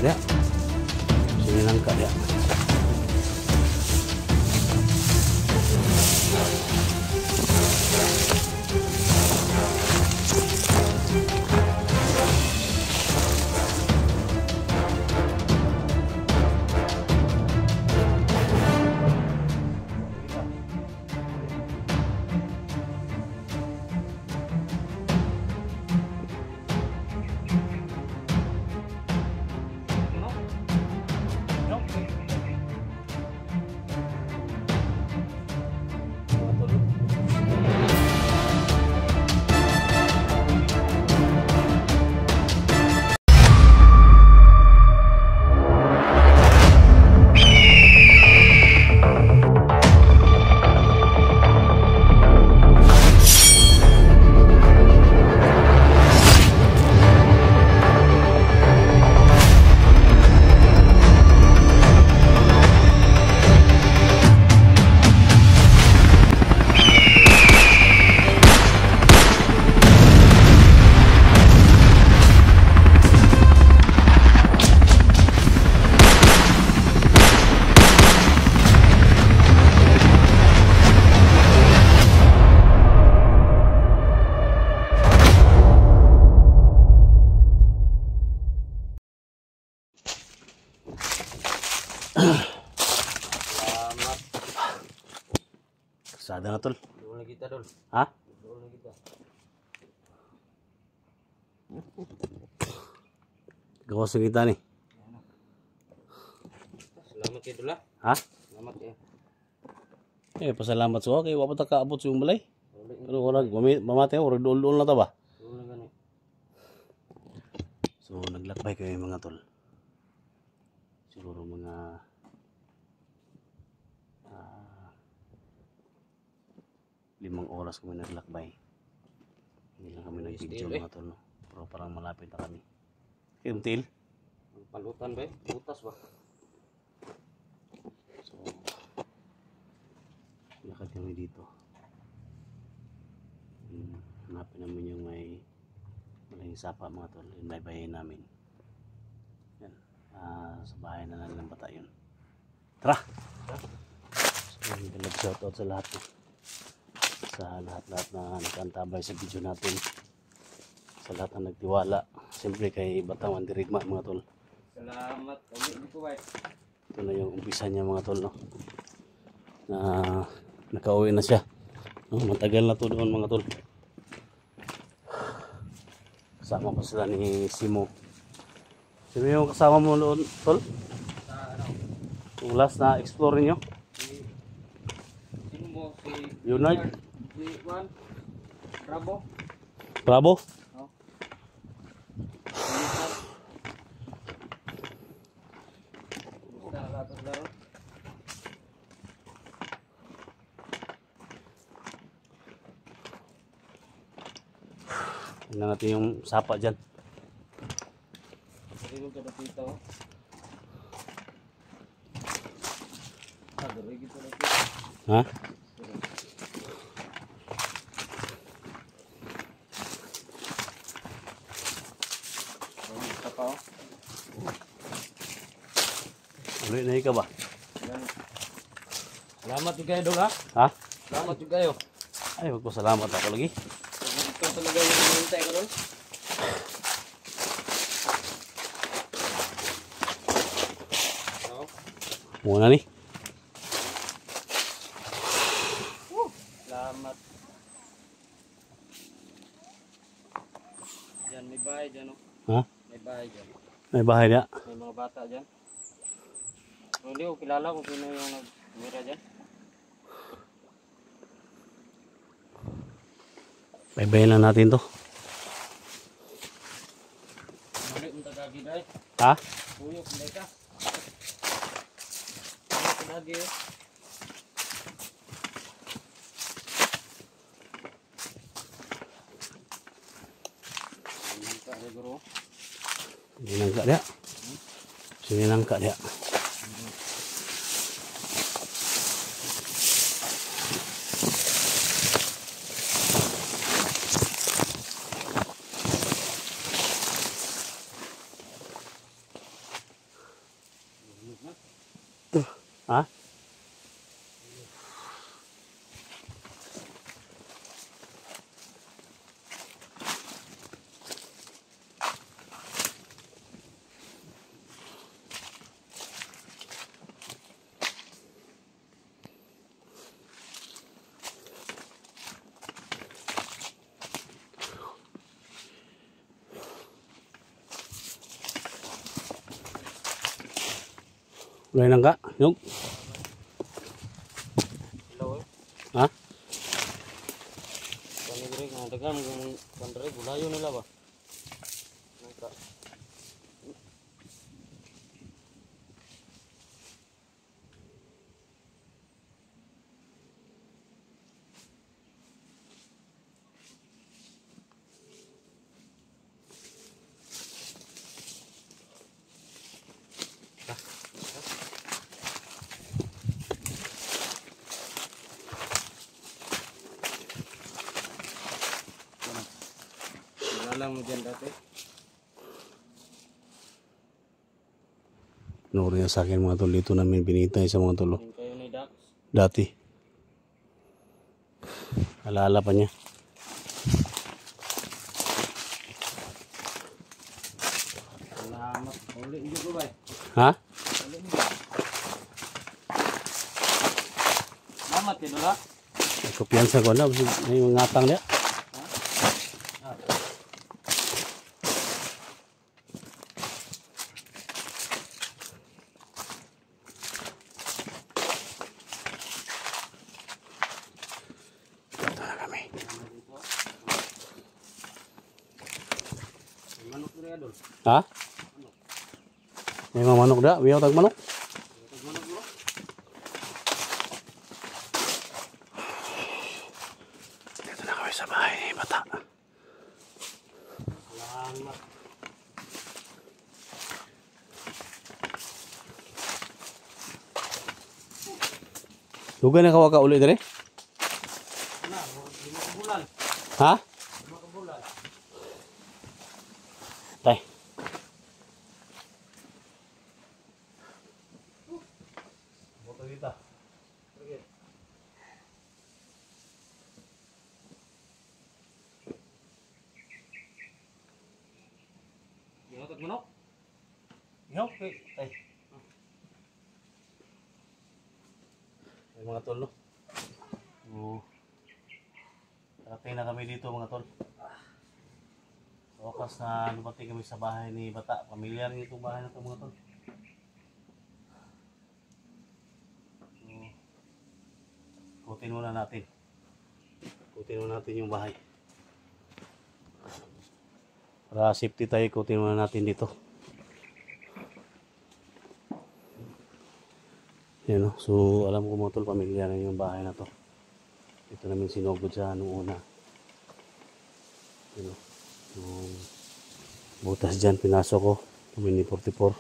dia. Sini nangka dia. Sada na tol. Doon na kita, Dol. Ha? Doon na kita. Gawas na kita ni. Salamat kayo, Dol, ha? Ha? Salamat kayo. Pasalamat sa kay wa pa ta kaabot sa yung balay. Pero wala mamate ora dol na ta ba? Doon na gani. So naglakbay kayo mga tol. Siguro mga 5 oras kami naglakbay. Hindi lang kami nag-video mga tol, no? Pero parang malapit na kami. Until Palutan ba? Butas ba? so lakad kami dito. Hanapin namin yung may malaking sapa mga tol. Yung baybayin namin. Yan. Sa bahay na lang ng bata yun. Tara! So, shoutout sa lahat. Sa lahat-lahat na nagkantabay sa video natin, sa lahat na nagtiwala, siyempre kay Batang Mandirigma mga tol. Salamat. Dito ba? Ito na yung umpisa niya mga tol, no? Na nakauwi na siya, no? Matagal na to doon mga tol. Kasama pa sila ni Simo. Sino yung kasama mo doon tol? Yung last na explore niyo? Sino mo? Si Unite? Si Juan? Bravo? Bravo? Oh. Tingnan natin yung sapa dyan. Hindi mo kada dito. Ha? Ulit na ikaw ba? Salamat juga kayo, Dol, ha? Ha? Salamat juga kayo. Ay, magpasalamat ako lagi. Ito talaga yung hinihintay ko, Dol. Muna ni. Salamat. Diyan, may bahay dyan, no? Ha? May bahay dyan. May bahay niya. May mga bata dyan. So, hindi ko kilala kung sino yung nagmira dyan. Baybayin lang natin to. Mali kung tagagi dahil. Ha? Puyok, hindi ka. Mali tagagi, eh. Nangka dia, guru. Sini nangka dia. Sini nangka dia. Wala nang ka? Yung? Hello eh. Ha? Kanigre nga dagan kung kandre gulayo nila ba. Nangka. Wala mo dyan dati. Nuri na sa akin mga tol. Dito namin binitay sa mga tol. Yung kayo ni Dax. Dati. Alaala pa niya. Salamat. Uli hindi ko ba eh. Ha? Uli hindi. Salamat ya dola. Kumpiyansa ko na. May mga ngatang niya. Ito na kami. Manok ni Adol. Ha? May mga manok da? Wiyaw tag manok? Manok bro. Dito na kami sa bahay ni Bata. Salamat. Duga na kawaka uli dire? Na, 5 bulan. Ha? 5 bulan. Tay. Moto kita. Sige. Yung otot manok? Yo, okay. Tay. May mga tol, no? Oo. Karating na kami dito, mga tol. Sa wakas na dumating kami sa bahay ni Bata. Pamilyar ng itong bahay na ito, mga tol. So, ikutin muna natin. Ikutin muna natin yung bahay. Para safety tayo, ikutin muna natin dito. Yan, no? So alam ko mga tol, pamilyar na yung bahay na to. Ito namin sinugod siya nung una. Yan, no? Yung butas dyan, pinasok ko. Mini 44.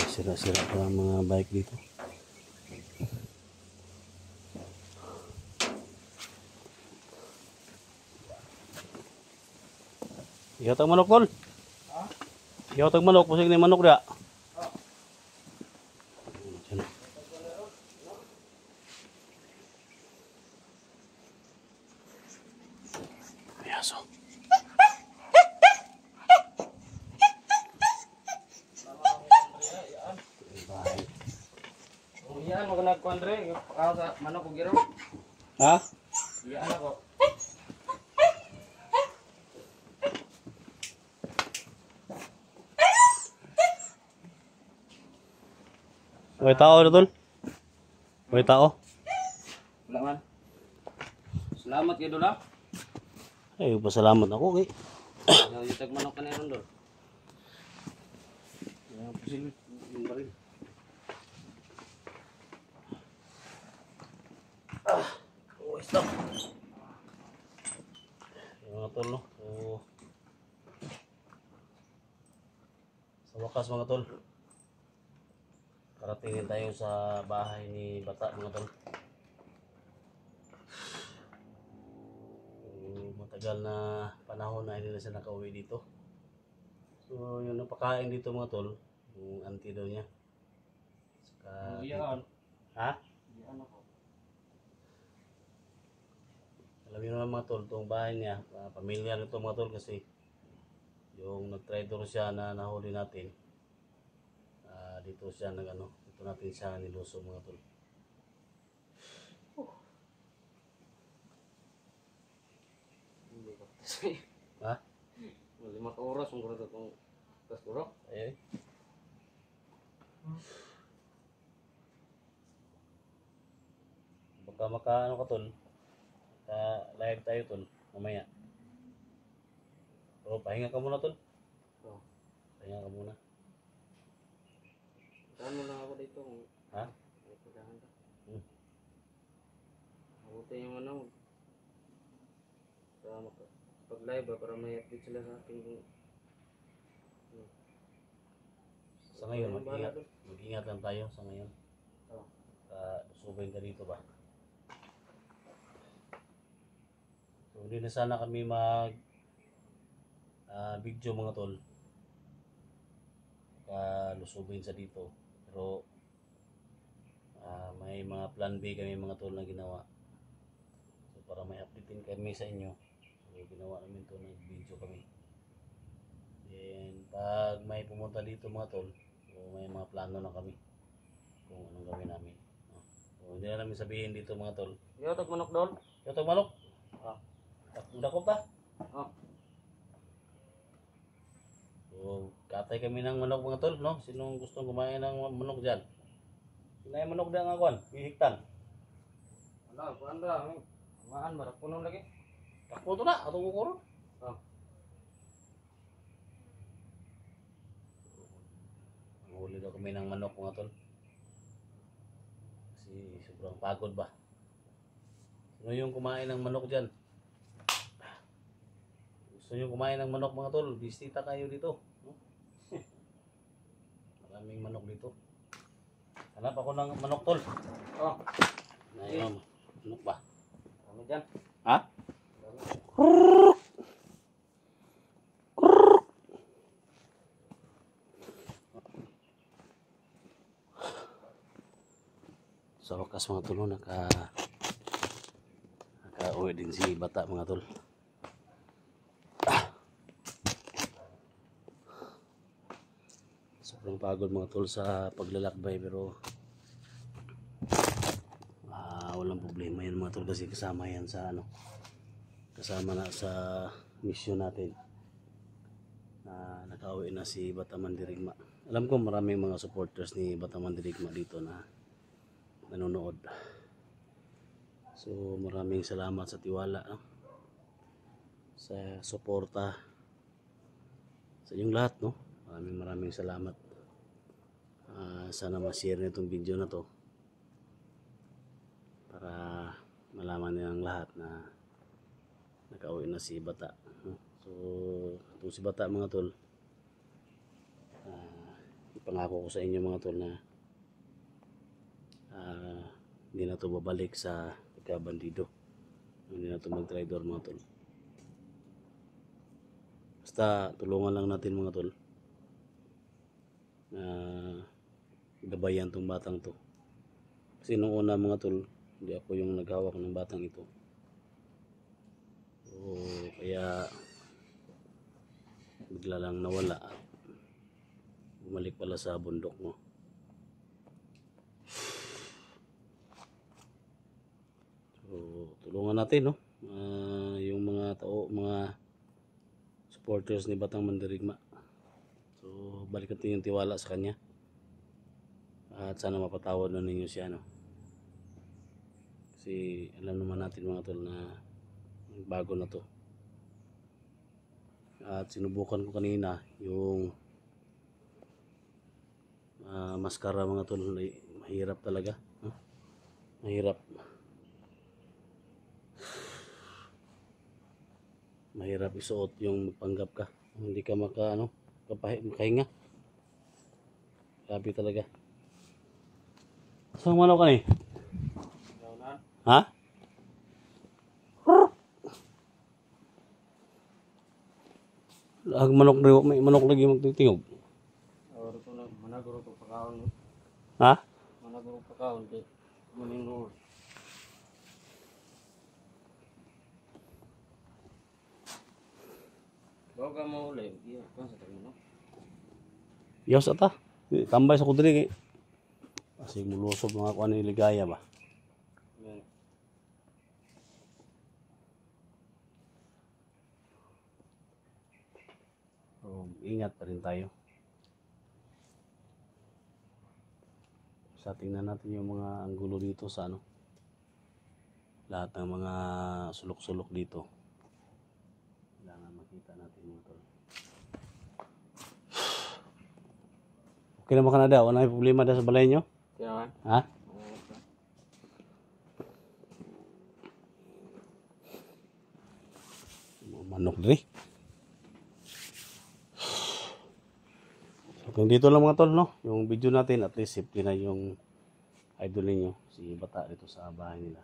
Sira-sira pa ang mga bike dito. Iyaw tag manok, tol. Ha? Iyaw tag manok, pusig na yung manok da. Diyan. Ayaso. Bahay. Iyan mo nagkuan dre, pakaw sa manok ko giro. Ha? Iyan ako. May tao na, tol. May tao. Wala man. Salamat ya dola. Ay, pasalamat ako kay. Yung tag manok ka na ron dol. Ayan, pusil yung baril. Oh, stop. Yung mga tol, no? So, sa wakas, mga tol. Karatingin tayo sa bahay ni Bata, mga tol. Matagal na panahon na hindi na siya nakauwi dito. So, yung napakain dito, mga tol, yung auntie daw niya. Saka, Iyan. ha? Iyan ako. Alam niyo naman, mga tol, itong bahay niya, pamilyar ito, mga tol, kasi yung nag-traitor siya na nahuli natin, dito siya nag-ano, dito natin siya niluso, mga tol. Ha? 5 ka oras ang grado kung kasturok. Ay. Baka maka ano ka tol. Live tayo tol mamaya. Pero pahinga ka muna tol. Oh. Pahinga ka muna. Saan mo lang ako dito kung Ha? may pagdahan ka. Mabuti yung ano. Pag live ba, para may update sila sa akin kung Sa ngayon, Ano ba mag-ingat. natin? Mag-ingat lang tayo sa ngayon. Oh. Subayin ka dito ba? So, hindi na sana kami mag video mga tol. Lusubin sa dito. Pero may mga plan B kami mga tol na ginawa. So, para may updatein kami sa inyo. So, ginawa namin to, nag-video kami. Then, pag may pumunta dito mga tol, so may mga plano na kami kung anong gawin namin. So, hindi na namin sabihin dito mga tol. Yo, tag manok doon. Ito itong manok. Ah. Dakop ta. Oh. So, katay kami ng manok mga tol, no? Sinong gustong kumain ng manok dyan? Sinay manok dyan nga kwan, hihiktan. Wala, kuan ra. Maan ba puno lagi? Takpo to na, atong kukuron. Oh. Huli daw kami ng manok mga tol. Kasi sobrang pagod ba. Sino yung kumain ng manok dyan? Gusto nyo kumain ng manok mga tol? Bisita kayo dito. No? Maraming manok dito. Hanap ako ng manok tol. Oh. Ayun, manok ba? Kami dyan. Ha? Sa wakas mga tol, naka-uwi din si bata mga tol. Sobrang pagod mga tol sa paglalakbay pero walang problema yan mga tol kasi kasama yan sa ano, kasama na sa mission natin na nakauwi na si Bataman Dirigma. Alam ko maraming mga supporters ni Bataman Dirigma dito na nanonood. So maraming salamat sa tiwala, no? Sa suporta sa inyong lahat, no? Maraming salamat. Sana ma-share nitong video na to para malaman nilang lahat na nakauwi na si Bata, no? So itong si Bata mga tol, ipangako ko sa inyo mga tol na hindi na to babalik sa pagkabandido, hindi na to mag-traidor mga tol. Basta tulungan lang natin mga tol na gabayan tong batang to, kasi nung una mga tol hindi ako yung naghawak ng batang ito. So kaya bigla lang nawala at bumalik pala sa bundok mo. So tulungan natin, no? Yung mga tao, mga supporters ni Batang Mandirigma. So balik natin yung tiwala sa kanya at sana mapatawad na ninyo siya, no? Kasi alam naman natin mga tol na bago na to. At sinubukan ko kanina yung maskara mga tol, mahirap talaga, no? Mahirap isuot yung magpanggap ka, hindi ka makahinga. Grabe talaga. Saan manok ka ni? Ha? Lag manok rin, may manok lagi magtitingog. Oro ko na managuro ko pakaon. Ha? Managuro pakaon kay maningro. Baga mo ulit, iya kan sa no. Yaw sa ta. Tambay sa kudri. Kasi mulusob mga kuan ni ligaya ba. mag-ingat pa rin tayo. Sa tingnan natin yung mga anggulo dito sa ano. Lahat ng mga sulok-sulok dito. Kailangan makita natin mga tol. Okay naman ka na daw. Wala may problema daw sa balay nyo? Kaya nga. Ha? Manok diri. So, kung dito lang mga tol, no? Yung video natin, at least safety na yung idol ninyo, si Bata dito sa bahay nila.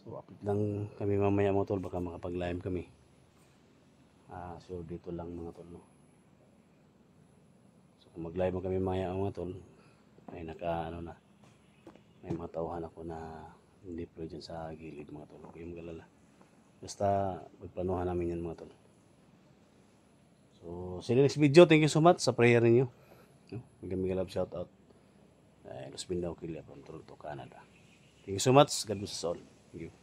So, update lang kami mamaya mga tol, baka makapag-live kami. So, dito lang mga tol, no? So, kung mag-live mo kami mamaya mga tol, may may mga tauhan ako na hindi pwede dyan sa gilid mga tol. Okay, magalala. Basta, magplanuhan namin yan mga tol. So, see you next video. Thank you so much sa prayer ninyo. Mega love shout out. Los Bindaw Kilia from Toronto, Canada. Thank you so much. God bless us all. Thank you.